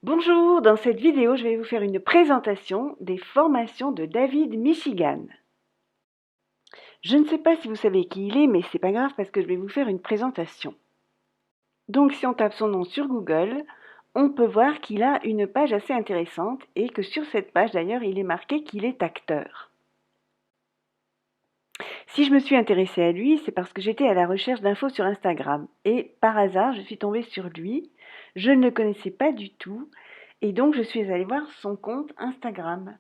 Bonjour, dans cette vidéo, je vais vous faire une présentation des formations de David Michigan. Je ne sais pas si vous savez qui il est, mais c'est pas grave parce que je vais vous faire une présentation. Donc si on tape son nom sur Google, on peut voir qu'il a une page assez intéressante et que sur cette page d'ailleurs, il est marqué qu'il est acteur. Si je me suis intéressée à lui, c'est parce que j'étais à la recherche d'infos sur Instagram et par hasard, je suis tombée sur lui. Je ne le connaissais pas du tout et donc je suis allée voir son compte Instagram.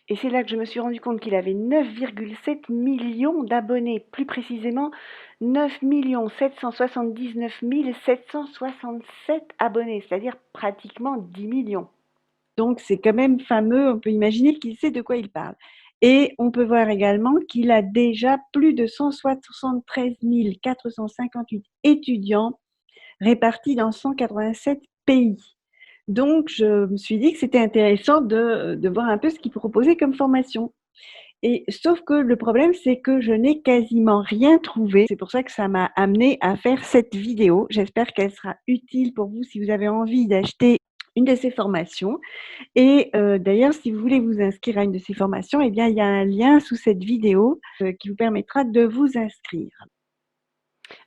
Et c'est là que je me suis rendu compte qu'il avait 9,7 millions d'abonnés, plus précisément 9 779 767 abonnés, c'est-à-dire pratiquement 10 millions. Donc c'est quand même fameux, on peut imaginer qu'il sait de quoi il parle. Et on peut voir également qu'il a déjà plus de 173 458 étudiants répartis dans 187 pays. Donc, je me suis dit que c'était intéressant de voir un peu ce qu'il proposait comme formation. Et sauf que le problème, c'est que je n'ai quasiment rien trouvé. C'est pour ça que ça m'a amené à faire cette vidéo. J'espère qu'elle sera utile pour vous si vous avez envie d'acheter une de ces formations. Et d'ailleurs, si vous voulez vous inscrire à une de ces formations, eh bien, il y a un lien sous cette vidéo qui vous permettra de vous inscrire.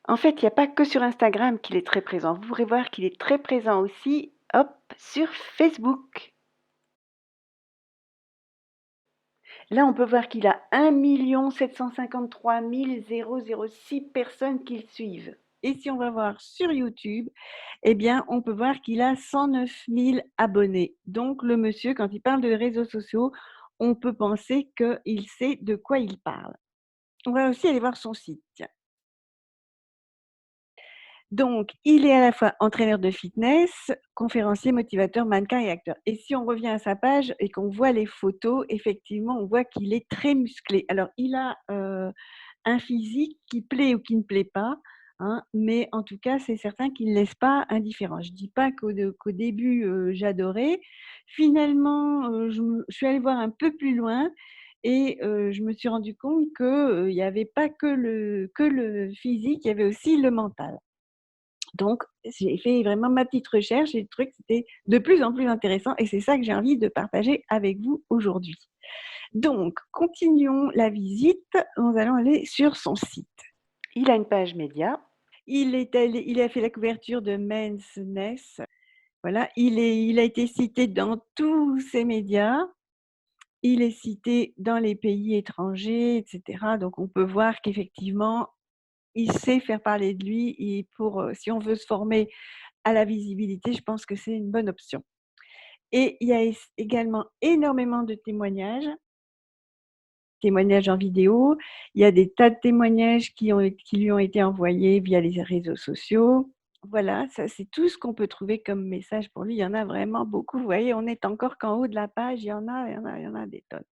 En fait, il n'y a pas que sur Instagram qu'il est très présent. Vous pourrez voir qu'il est très présent aussi, hop, sur Facebook. Là, on peut voir qu'il a 1 753 006 personnes qui le suivent. Et si on va voir sur YouTube, eh bien, on peut voir qu'il a 109 000 abonnés. Donc, le monsieur, quand il parle de réseaux sociaux, on peut penser qu'il sait de quoi il parle. On va aussi aller voir son site. Donc, il est à la fois entraîneur de fitness, conférencier, motivateur, mannequin et acteur. Et si on revient à sa page et qu'on voit les photos, effectivement, on voit qu'il est très musclé. Alors, il a un physique qui plaît ou qui ne plaît pas, hein, mais en tout cas, c'est certain qu'il ne laisse pas indifférent. Je ne dis pas qu'au début, j'adorais. Finalement, je suis allée voir un peu plus loin et je me suis rendu compte qu'il n'y avait pas que le physique, il y avait aussi le mental. Donc, j'ai fait vraiment ma petite recherche et le truc, c'était de plus en plus intéressant et c'est ça que j'ai envie de partager avec vous aujourd'hui. Donc, continuons la visite. Nous allons aller sur son site. Il a une page média. Il a fait la couverture de Men's Ness. Voilà, il a été cité dans tous ces médias. Il est cité dans les pays étrangers, etc. Donc, on peut voir qu'effectivement, il sait faire parler de lui et si on veut se former à la visibilité, je pense que c'est une bonne option. Et il y a également énormément de témoignages en vidéo. Il y a des tas de témoignages qui lui ont été envoyés via les réseaux sociaux. Voilà, ça c'est tout ce qu'on peut trouver comme message pour lui. Il y en a vraiment beaucoup. Vous voyez, on est encore qu'en haut de la page, il y en a des tonnes.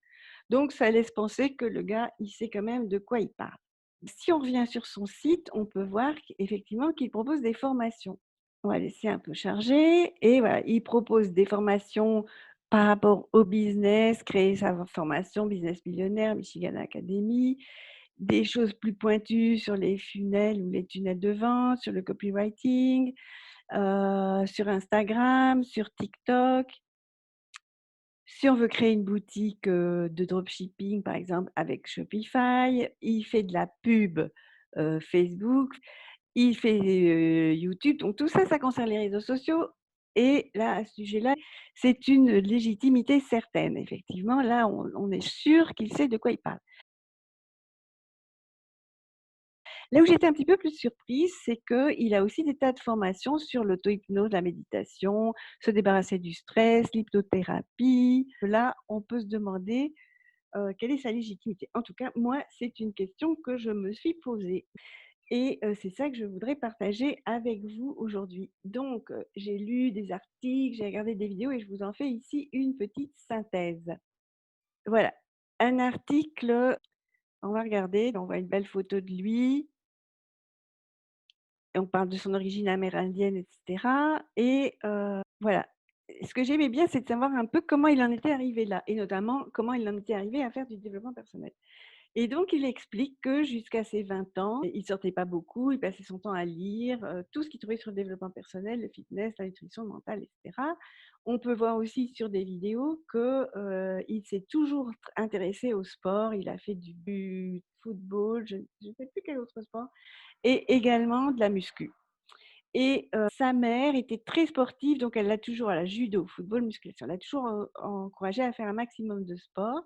Donc ça laisse penser que le gars, il sait quand même de quoi il parle. Si on revient sur son site, on peut voir effectivement qu'il propose des formations. On va laisser un peu charger et voilà, il propose des formations par rapport au business, créer sa formation Business Millionnaire, Michigan Academy, des choses plus pointues sur les funnels ou les tunnels de vente, sur le copywriting, sur Instagram, sur TikTok. Si on veut créer une boutique, de dropshipping, par exemple, avec Shopify, il fait de la pub, Facebook, il fait, YouTube. Donc tout ça, ça concerne les réseaux sociaux et là, à ce sujet-là, c'est une légitimité certaine. Effectivement, là, on est sûr qu'il sait de quoi il parle. Là où j'étais un petit peu plus surprise, c'est qu'il a aussi des tas de formations sur l'auto-hypnose, la méditation, se débarrasser du stress, l'hypnothérapie. Là, on peut se demander quelle est sa légitimité? En tout cas, moi, c'est une question que je me suis posée et c'est ça que je voudrais partager avec vous aujourd'hui. Donc, j'ai lu des articles, j'ai regardé des vidéos et je vous en fais ici une petite synthèse. Voilà, un article, on va regarder, on voit une belle photo de lui, on parle de son origine amérindienne et cetera et voilà. Ce que j'aimais bien, c'est de savoir un peu comment il en était arrivé là et notamment comment il en était arrivé à faire du développement personnel. Et donc il explique que jusqu'à ses 20 ans, il sortait pas beaucoup, il passait son temps à lire, tout ce qu'il trouvait sur le développement personnel, le fitness, la nutrition, le mental et cetera. On peut voir aussi sur des vidéos que, il s'est toujours intéressé au sport. Il a fait du football, je ne sais plus quel autre sport et également de la muscu. Et sa mère était très sportive, donc elle a judo, football, musculation, elle l'a toujours encouragé à faire un maximum de sport.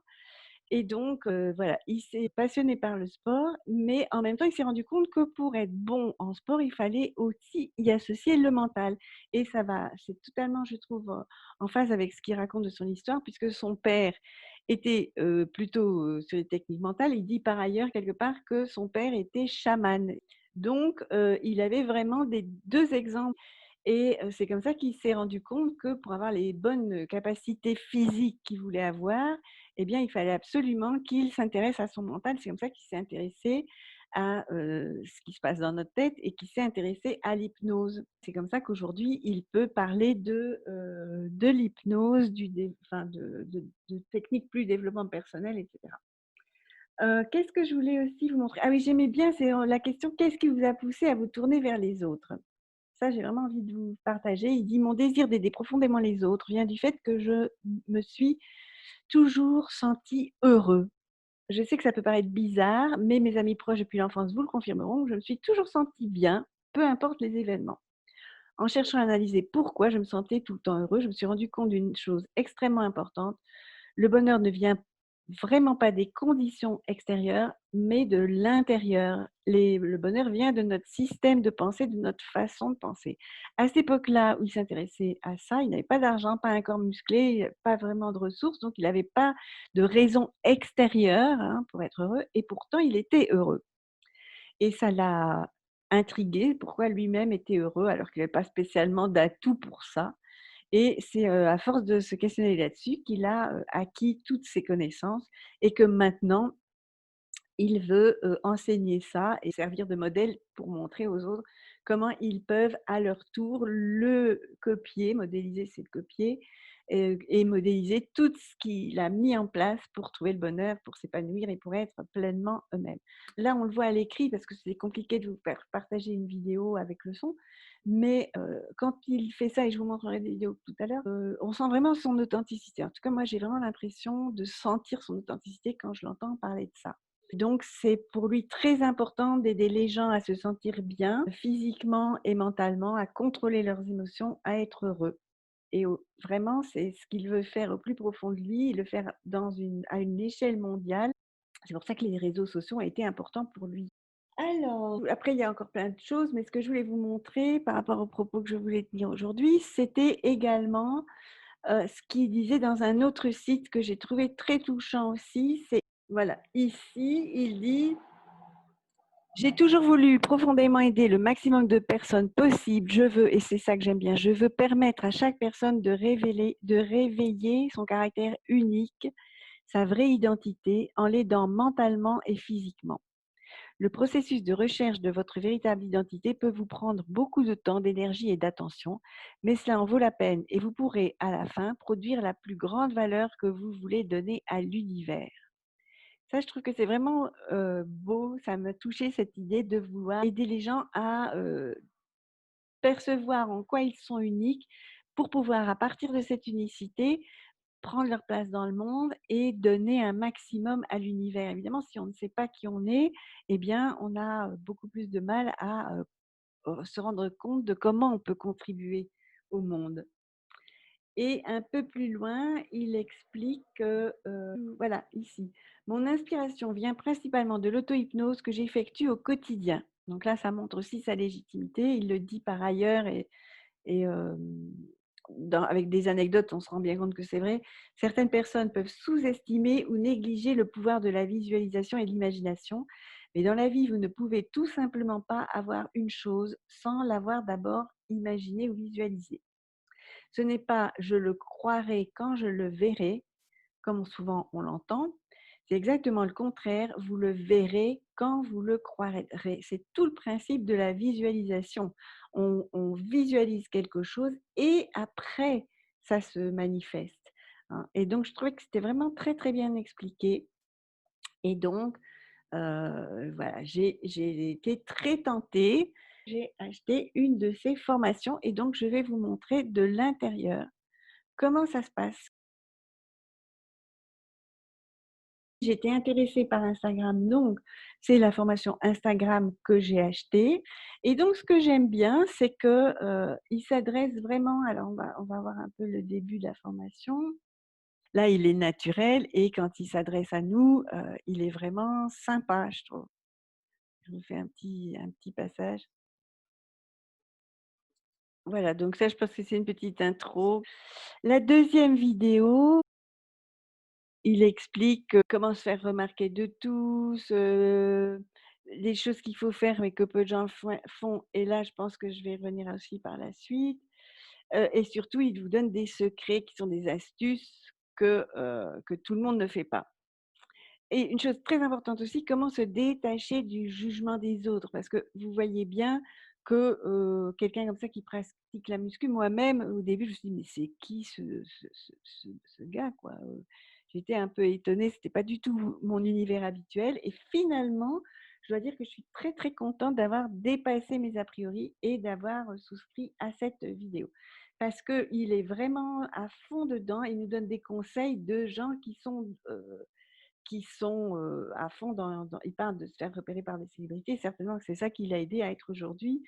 Et donc voilà, il s'est passionné par le sport, mais en même temps, il s'est rendu compte que pour être bon en sport, il fallait aussi y associer le mental. Et c'est totalement, je trouve, en phase avec ce qu'il raconte de son histoire, puisque son père était, plutôt, sur les techniques mentales. Il dit par ailleurs quelque part que son père était chaman. Donc il avait vraiment des 2 exemples et c'est comme ça qu'il s'est rendu compte que pour avoir les bonnes capacités physiques qu'il voulait avoir, eh bien, il fallait absolument qu'il s'intéresse à son mental. C'est comme ça qu'il s'est intéressé à, ce qui se passe dans notre tête et qu'il s'est intéressé à l'hypnose. C'est comme ça qu'aujourd'hui, il peut parler de l'hypnose, du dé enfin de techniques plus développement personnel et cetera. Qu'est-ce que je voulais aussi vous montrer? Ah oui, j'aimais bien, c'est, la question: «Qu'est-ce qui vous a poussé à vous tourner vers les autres?» Ça, j'ai vraiment envie de vous partager. Il dit: «Mon désir d'aider profondément les autres vient du fait que je me suis toujours senti heureux. Je sais que ça peut paraître bizarre, mais mes amis proches depuis l'enfance vous le confirmeront, je me suis toujours senti bien, peu importe les événements. En cherchant à analyser pourquoi je me sentais tout le temps heureux, je me suis rendu compte d'une chose extrêmement importante. Le bonheur ne vient vraiment pas des conditions extérieures, mais de l'intérieur. Le bonheur vient de notre système de pensée, de notre façon de penser. À cette époque-là où il s'intéressait à ça, il n'avait pas d'argent, pas un corps musclé, pas vraiment de ressources, donc il n'avait pas de raison extérieure hein, pour être heureux, et pourtant il était heureux. Et ça l'a intrigué, pourquoi lui-même était heureux alors qu'il n'avait pas spécialement d'atout pour ça. Et c'est, à force de se questionner là-dessus qu'il a, acquis toutes ces connaissances et que maintenant il veut, enseigner ça et servir de modèle pour montrer aux autres comment ils peuvent à leur tour le copier, modéliser, c'est le copier, et modéliser tout ce qu'il a mis en place pour trouver le bonheur, pour s'épanouir et pour être pleinement eux-mêmes. Là, on le voit à l'écrit parce que c'est compliqué de vous faire partager une vidéo avec le son, mais quand il fait ça et je vous montrerai des vidéos tout à l'heure, on sent vraiment son authenticité. En tout cas, moi, j'ai vraiment l'impression de sentir son authenticité quand je l'entends parler de ça. Donc c'est pour lui très important d'aider les gens à se sentir bien, physiquement et mentalement, à contrôler leurs émotions, à être heureux. Et vraiment, c'est ce qu'il veut faire au plus profond de lui, le faire à une échelle mondiale. C'est pour ça que les réseaux sociaux ont été importants pour lui. Alors, après il y a encore plein de choses, mais ce que je voulais vous montrer par rapport aux propos que je voulais tenir aujourd'hui, c'était également, ce qu'il disait dans un autre site que j'ai trouvé très touchant aussi. C'est voilà, ici, il dit: «J'ai toujours voulu profondément aider le maximum de personnes possible. Je veux» et c'est ça que j'aime bien, «je veux permettre à chaque personne de réveiller son caractère unique, sa vraie identité, en l'aidant mentalement et physiquement. Le processus de recherche de votre véritable identité peut vous prendre beaucoup de temps, d'énergie et d'attention, mais cela en vaut la peine et vous pourrez, à la fin, produire la plus grande valeur que vous voulez donner à l'univers.» Ça, je trouve que c'est vraiment, beau. Ça m'a touchée cette idée de vouloir aider les gens à, percevoir en quoi ils sont uniques pour pouvoir, à partir de cette unicité, prendre leur place dans le monde et donner un maximum à l'univers. Évidemment, si on ne sait pas qui on est, eh bien, on a, beaucoup plus de mal à, se rendre compte de comment on peut contribuer au monde. Et un peu plus loin, il explique que, voilà, ici: «Mon inspiration vient principalement de l'auto-hypnose que j'effectue au quotidien». Donc là, ça montre aussi sa légitimité. Il le dit par ailleurs et avec des anecdotes, on se rend bien compte que c'est vrai. Certaines personnes peuvent sous-estimer ou négliger le pouvoir de la visualisation et de l'imagination, mais dans la vie, vous ne pouvez tout simplement pas avoir une chose sans l'avoir d'abord imaginée ou visualisée. Ce n'est pas «je le croirai quand je le verrai», comme souvent on l'entend, c'est exactement le contraire, vous le verrez quand vous le croirez. C'est tout le principe de la visualisation. On visualise quelque chose et après ça se manifeste, hein. Et donc je trouvais que c'était vraiment très, très bien expliqué et donc Voilà, j'ai été très tentée. J'ai acheté une de ces formations et donc je vais vous montrer de l'intérieur comment ça se passe. J'étais intéressée par Instagram, donc c'est la formation Instagram que j'ai achetée et donc ce que j'aime bien, c'est que, il s'adresse vraiment alors on va voir un peu le début de la formation. Là, il est naturel et quand il s'adresse à nous, il est vraiment sympa, je trouve. Je vous fais un petit passage. Voilà, donc ça, je pense que c'est une petite intro. La deuxième vidéo, il explique, comment se faire remarquer de tous, les choses qu'il faut faire mais que peu de gens font et là, je pense que je vais y revenir aussi par la suite, et surtout, il vous donne des secrets qui sont des astuces que tout le monde ne fait pas. Et une chose très importante aussi, comment se détacher du jugement des autres? Parce que vous voyez bien que, quelqu'un comme ça qui pratique la muscu, moi-même, au début, je me suis dit: «Mais c'est qui ce gars, quoi?» J'étais un peu étonnée, c'était pas du tout mon univers habituel et finalement, je dois dire que je suis très, très contente d'avoir dépassé mes a priori et d'avoir, souscrit à cette vidéo. Parce qu'il est vraiment à fond dedans, il nous donne des conseils de gens qui sont, à fond dans il parle de se faire repérer par des célébrités, certainement que c'est ça qui l'a aidé à être aujourd'hui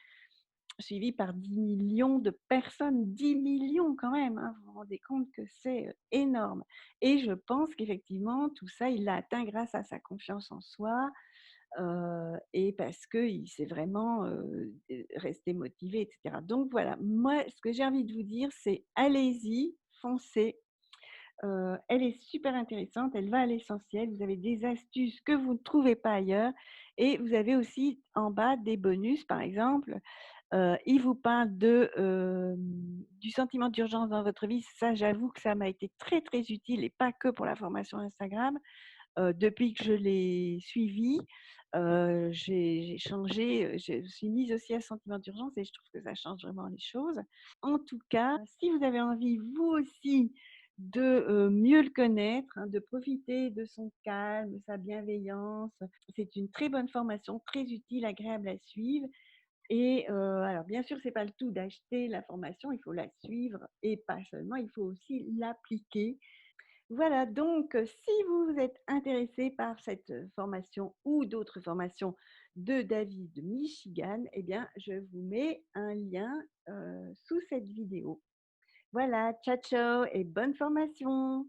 suivi par 10 millions de personnes. 10 millions quand même, hein, vous vous rendez compte que c'est, énorme et je pense qu'effectivement tout ça, il l'a atteint grâce à sa confiance en soi, et parce qu'il s'est vraiment, resté motivé et cetera. Donc voilà, moi ce que j'ai envie de vous dire, c'est allez-y, foncez. Elle est super intéressante, elle va à l'essentiel. Vous avez des astuces que vous ne trouvez pas ailleurs et vous avez aussi en bas des bonus. Par exemple, il vous parle du sentiment d'urgence dans votre vie. Ça, j'avoue que ça m'a été très, très utile et pas que pour la formation Instagram. Depuis que je l'ai suivi, j'ai changé, je me suis mise aussi à ce sentiment d'urgence et je trouve que ça change vraiment les choses. En tout cas, si vous avez envie, vous aussi, de, mieux le connaître, hein, de profiter de son calme, de sa bienveillance, c'est une très bonne formation, très utile, agréable à suivre et alors bien sûr, c'est pas le tout d'acheter la formation, il faut la suivre et pas seulement, il faut aussi l'appliquer. Voilà, donc si vous êtes intéressé par cette, formation ou d'autres formations de David Michigan, eh bien, je vous mets un lien, sous cette vidéo. Voilà, ciao, ciao et bonne formation!